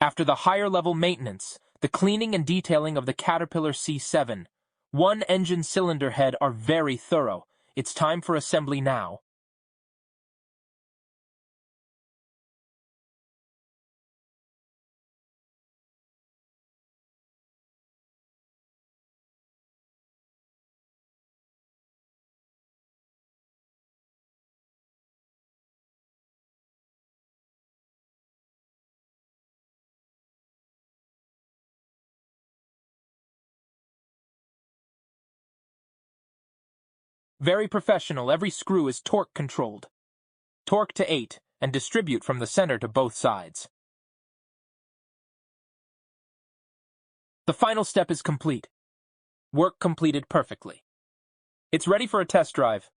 After the higher-level maintenance, the cleaning and detailing of the Caterpillar C7.1 engine cylinder head are very thorough. It's time for assembly now. Very professional, every screw is torque controlled. Torque to 8 and distribute from the center to both sides. The final step is complete. Work completed perfectly. It's ready for a test drive.